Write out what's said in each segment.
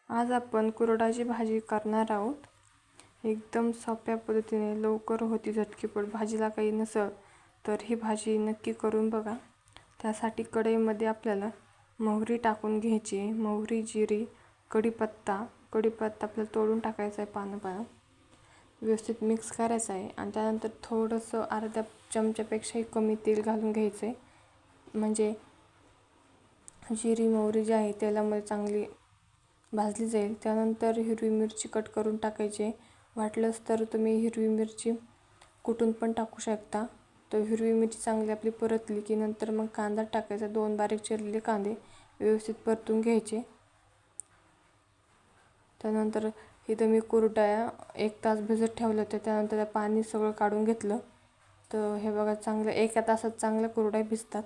आज आपण कुरडाची भाजी करणार आहोत. एकदम सोप्या पद्धतीने लवकर होती झटकीपट. भाजीला काही नसेल तर ही भाजी नक्की करून बघा. त्यासाठी कढईमध्ये आपल्याला मोहरी टाकून घ्यायची. मोहरी, जिरे, कढीपत्ता आपल्याला तोडून टाकायचा आहे पानं. व्यवस्थित मिक्स करायचं आहे आणि त्यानंतर थोडंसं अर्ध्या चमच्यापेक्षाही कमी तेल घालून घ्यायचं आहे. म्हणजे जिरी मोहरी जी आहे तेलामध्ये चांगली भाजली जाईल. त्यानंतर हिरवी मिरची कट करून टाकायची. वाटलंच तर तुम्ही हिरवी मिरची कुटून पण टाकू शकता. तर हिरवी मिरची चांगली आपली परतली की नंतर मग कांदा टाकायचा. 2 बारीक चिरलेले कांदे व्यवस्थित परतून घ्यायचे. त्यानंतर इथं मी कुरडया 1 तास भिजत ठेवलं होतं. त्यानंतर पाणी सगळं काढून घेतलं. तर हे बघा चांगलं 1 तासात चांगल्या कुरडया भिजतात.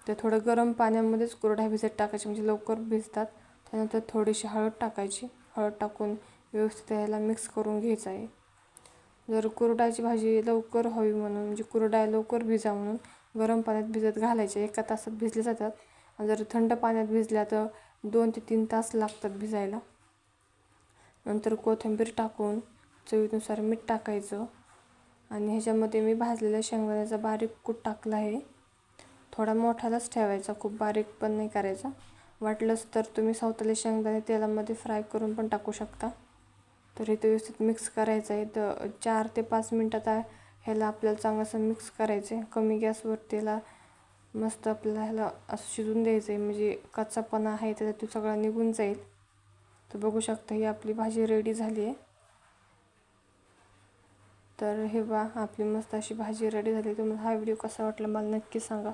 ते थोडं गरम पाण्यामध्येच कुरडया भिजत टाकायची म्हणजे लवकर भिजतात. त्यानंतर थोडीशी हळद टाकायची. हळद टाकून व्यवस्थित याला मिक्स करून घ्यायचं आहे. जर कुरडयाची भाजी लवकर व्हावी म्हणून म्हणजे कुरडया लवकर भिजा म्हणून गरम पाण्यात भिजत घालायचे. 1 तासात भिजले जातात. आणि जर थंड पाण्यात भिजल्या तर 2 ते 3 तास लागतात भिजायला. नंतर कोथिंबीर टाकून चवीनुसार मीठ टाकायचं आणि ह्याच्यामध्ये मी भाजलेल्या शेंगदाण्याचा बारीक कूट टाकला आहे. थोडा मोठालाच ठेवायचा, खूप बारीक पण नाही करायचा. वाटलंच तर तुम्ही सावताले शेंगदाणे तेलामध्ये फ्राय करून पण टाकू शकता. तर इथे व्यवस्थित मिक्स करायचं आहे. तर 4 ते 5 मिनटात ह्याला आपल्याला चांगलं असं मिक्स करायचं आहे. कमी गॅसवर त्याला मस्त आपल्याला ह्याला असं शिजून द्यायचं आहे. म्हणजे कच्चापणा आहे त्याचा तो सगळा निघून जाईल. तर बघू शकता ही आपली भाजी रेडी झाली आहे. तर हे आपली मस्त अशी भाजी रेडी झाली. तुम्हाला हा व्हिडिओ कसा वाटला मला नक्की सांगा.